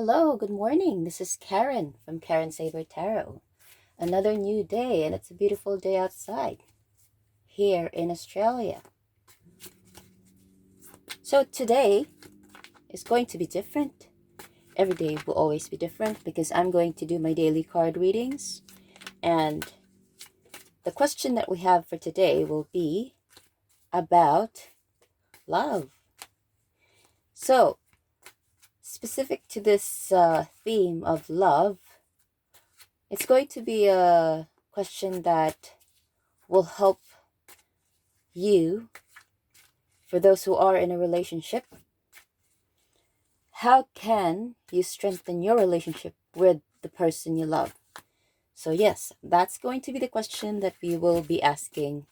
Hello, good morning. This is Karen from Karen Saber Tarot. Another new day, and it's a beautiful day outside here in Australia. So today is going to be different. Every day will always be different because I'm going to do my daily card readings. And the question that we have for today will be about love. So, specific to this theme of love, it's going to be a question that will help you, for those who are in a relationship. How can you strengthen your relationship with the person you love? So yes, that's going to be the question that we will be asking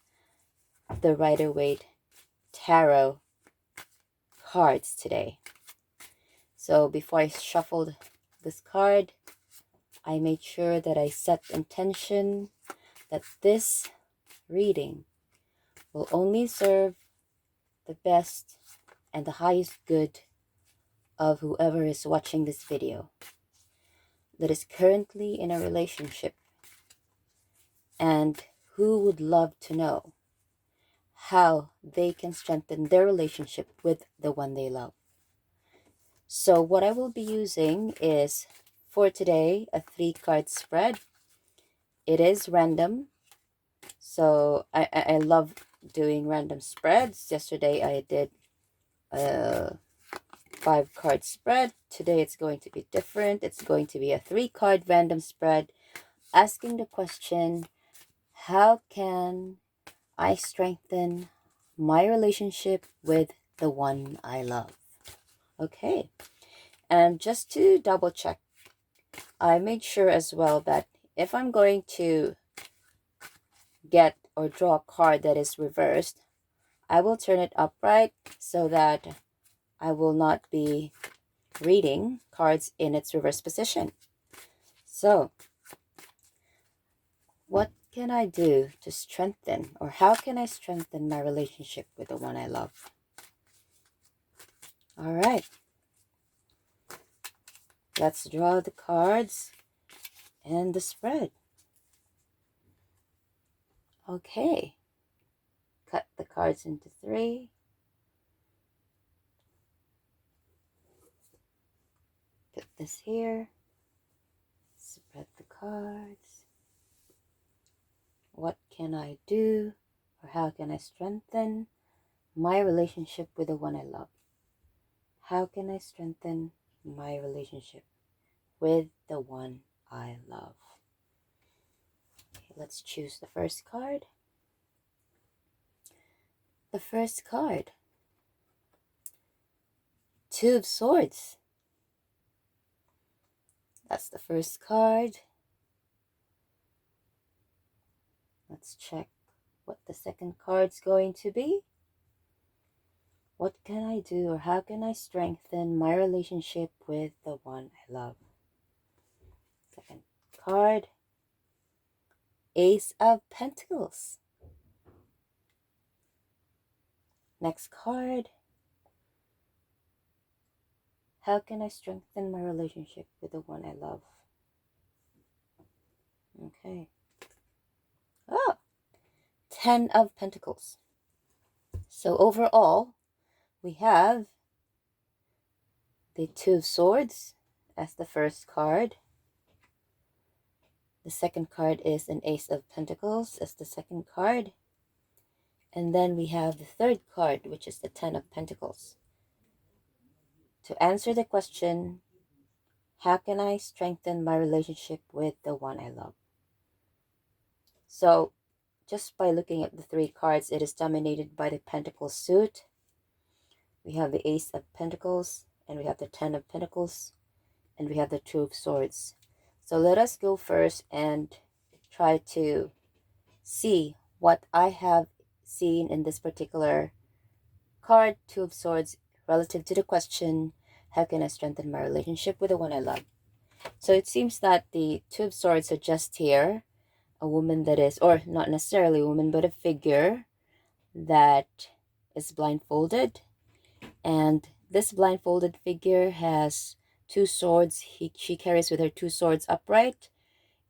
the Rider-Waite Tarot cards today. So before I shuffled this card, I made sure that I set intention that this reading will only serve the best and the highest good of whoever is watching this video that is currently in a relationship and who would love to know how they can strengthen their relationship with the one they love. So what I will be using is, for today, a 3-card spread. It is random, so I love doing random spreads. Yesterday I did a 5-card spread. Today it's going to be different. It's going to be a 3-card random spread, asking the question, how can I strengthen my relationship with the one I love? Okay, and just to double check, I made sure as well that if I'm going to get or draw a card that is reversed, I will turn it upright so that I will not be reading cards in its reverse position. So, what can I do to strengthen, or how can I strengthen my relationship with the one I love? All right. Let's draw the cards and the spread. Okay. Cut the cards into 3. Put this here. Spread the cards. What can I do, or how can I strengthen my relationship with the one I love? How can I strengthen my relationship with the one I love? Okay, let's choose the first card. The first card, 2 of Swords. That's the first card. Let's check what the second card's going to be. What can I do, or how can I strengthen my relationship with the one I love? Second card, Ace of Pentacles. Next card, how can I strengthen my relationship with the one I love? Okay. Oh, 10 of Pentacles. So overall, we have the 2 of Swords as the first card. The second card is an Ace of Pentacles as the second card. And then we have the third card, which is the 10 of Pentacles. To answer the question, how can I strengthen my relationship with the one I love? So, just by looking at the 3 cards, it is dominated by the Pentacle suit. We have the Ace of Pentacles, and we have the 10 of Pentacles, and we have the 2 of Swords. So let us go first and try to see what I have seen in this particular card, 2 of Swords, relative to the question, how can I strengthen my relationship with the one I love? So it seems that the 2 of Swords suggest here a woman that is, or not necessarily a woman, but a figure that is blindfolded. And this blindfolded figure has two swords. She carries with her two swords upright,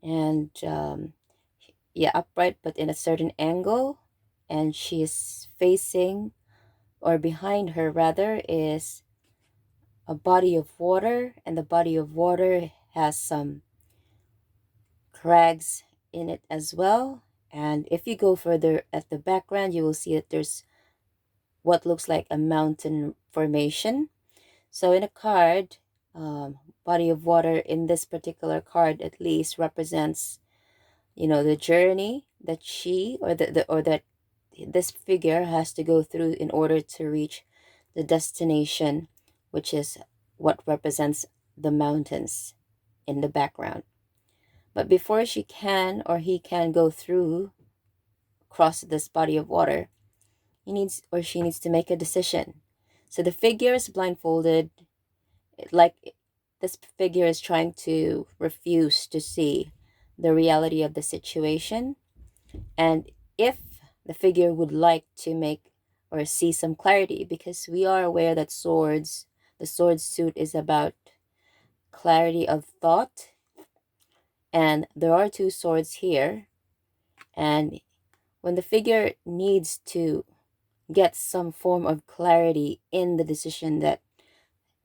and yeah, upright, but in a certain angle. And she is facing, or behind her rather, is a body of water, and the body of water has some crags in it as well. And if you go further at the background, you will see that there's what looks like a mountain formation. So in a card, body of water in this particular card at least represents, the journey that she, or or that this figure has to go through in order to reach the destination, which is what represents the mountains in the background. But before she can, or he can, go through, cross this body of water, he needs, or she needs, to make a decision. So the figure is blindfolded, like this figure is trying to refuse to see the reality of the situation. And if the figure would like to make or see some clarity, because we are aware that the sword suit is about clarity of thought, and there are two swords here. And when the figure needs to get some form of clarity in the decision that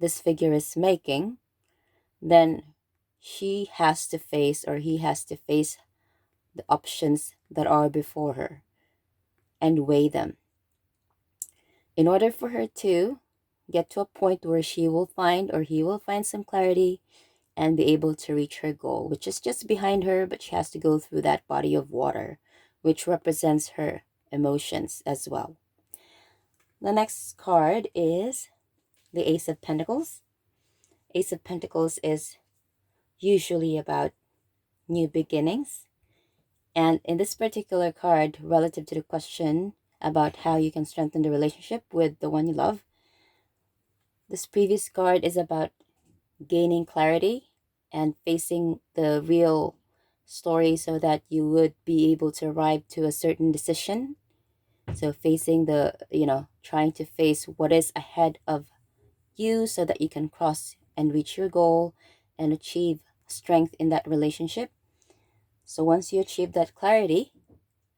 this figure is making, then she has to face, or he has to face, the options that are before her and weigh them in order for her to get to a point where she will find, or he will find, some clarity and be able to reach her goal, which is just behind her, but she has to go through that body of water, which represents her emotions as well. The next card is the Ace of Pentacles. Ace of Pentacles is usually about new beginnings. And in this particular card, relative to the question about how you can strengthen the relationship with the one you love, this previous card is about gaining clarity and facing the real story so that you would be able to arrive to a certain decision. So facing trying to face what is ahead of you so that you can cross and reach your goal and achieve strength in that relationship. So once you achieve that clarity,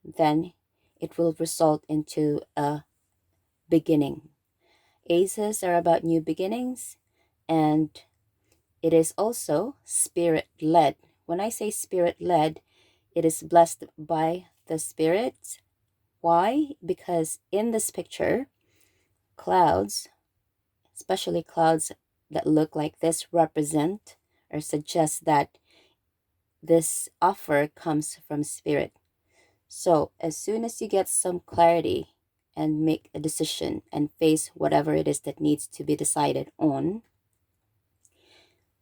then it will result into a beginning. Aces are about new beginnings, and it is also spirit-led. When I say spirit-led, it is blessed by the spirit. Why? Because in this picture, clouds, especially clouds that look like this, represent or suggest that this offer comes from spirit. So as soon as you get some clarity and make a decision and face whatever it is that needs to be decided on,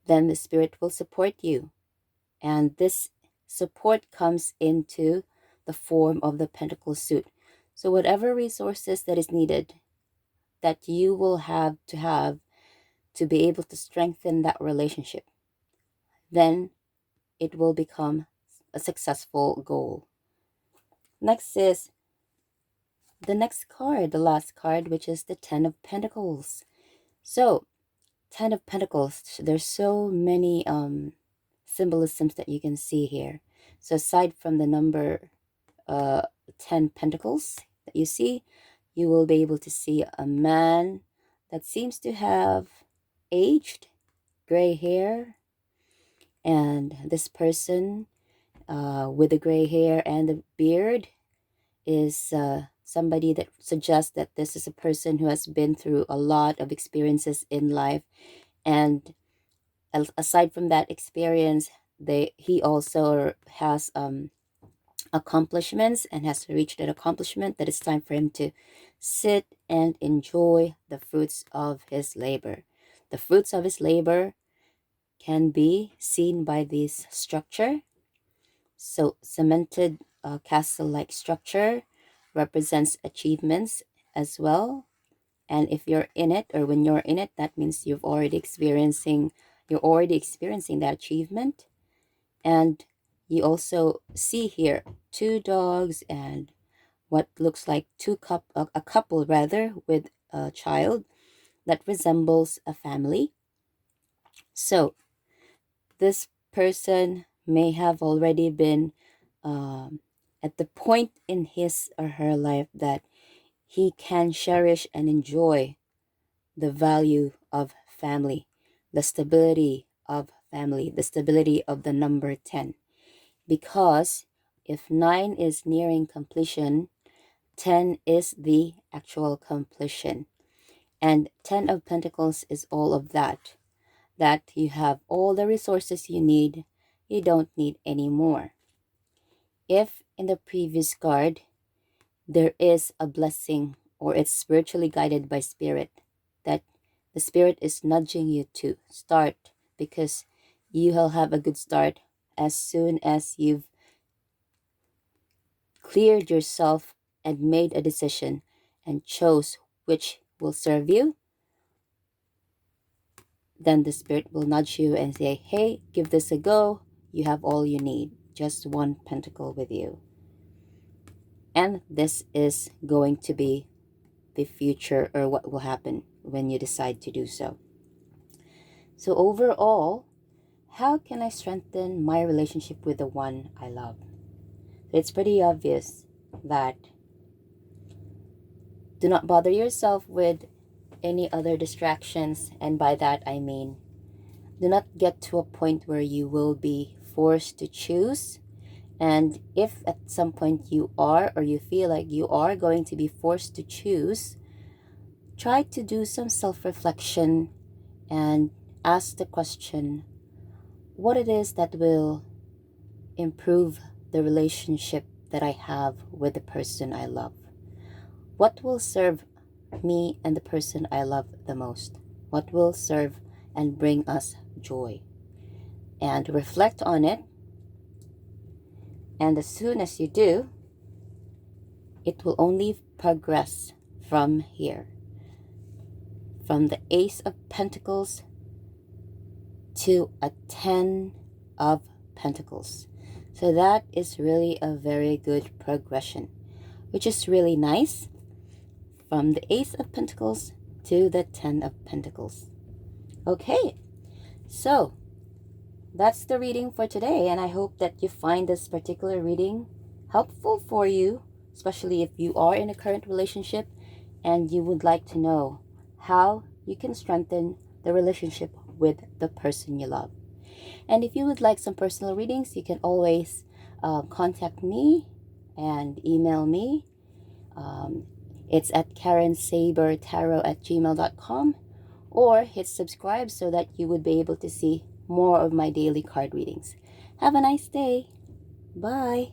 then the spirit will support you. And this support comes into the form of the Pentacle suit. So whatever resources that is needed, that you will have to be able to strengthen that relationship, then it will become a successful goal. Next is the next card, the last card, which is the Ten of Pentacles. So, Ten of Pentacles, there's so many symbolisms that you can see here. So aside from the number 10 Pentacles that you see, you will be able to see a man that seems to have aged, gray hair, and this person with the gray hair and the beard is somebody that suggests that this is a person who has been through a lot of experiences in life, and aside from that experience, he also has accomplishments and has reached an accomplishment that it's time for him to sit and enjoy the fruits of his labor. The fruits of his labor can be seen by this structure. So cemented castle-like structure represents achievements as well. And if you're in it, or when you're in it, that means you're already experiencing that achievement. And you also see here two dogs and what looks like a couple rather, with a child that resembles a family. So this person may have already been at the point in his or her life that he can cherish and enjoy the value of family, the stability of family, the stability of the number 10. Because if 9 is nearing completion, 10 is the actual completion. And 10 of Pentacles is all of that. That you have all the resources you need, you don't need any more. If in the previous card, there is a blessing or it's spiritually guided by spirit, that the spirit is nudging you to start because you will have a good start as soon as you've cleared yourself and made a decision and chose which will serve you. Then the spirit will nudge you and say, hey, give this a go. You have all you need. Just one pentacle with you. And this is going to be the future or what will happen when you decide to do so. So overall, how can I strengthen my relationship with the one I love? It's pretty obvious that do not bother yourself with any other distractions. And by that, I mean, do not get to a point where you will be forced to choose. And if at some point you are, or you feel like you are going to be forced to choose, try to do some self-reflection and ask the question, what it is that will improve the relationship that I have with the person I love? What will serve me and the person I love the most? What will serve and bring us joy? And reflect on it. And as soon as you do, it will only progress from here. From the Ace of Pentacles to a 10 of Pentacles. So that is really a very good progression, which is really nice. From the Ace of Pentacles to the 10 of Pentacles. Okay, so that's the reading for today, and I hope that you find this particular reading helpful for you, especially if you are in a current relationship and you would like to know how you can strengthen the relationship with the person you love. And if you would like some personal readings, you can always contact me and email me. It's at karensabertarot@gmail.com, or hit subscribe so that you would be able to see more of my daily card readings. Have a nice day. Bye.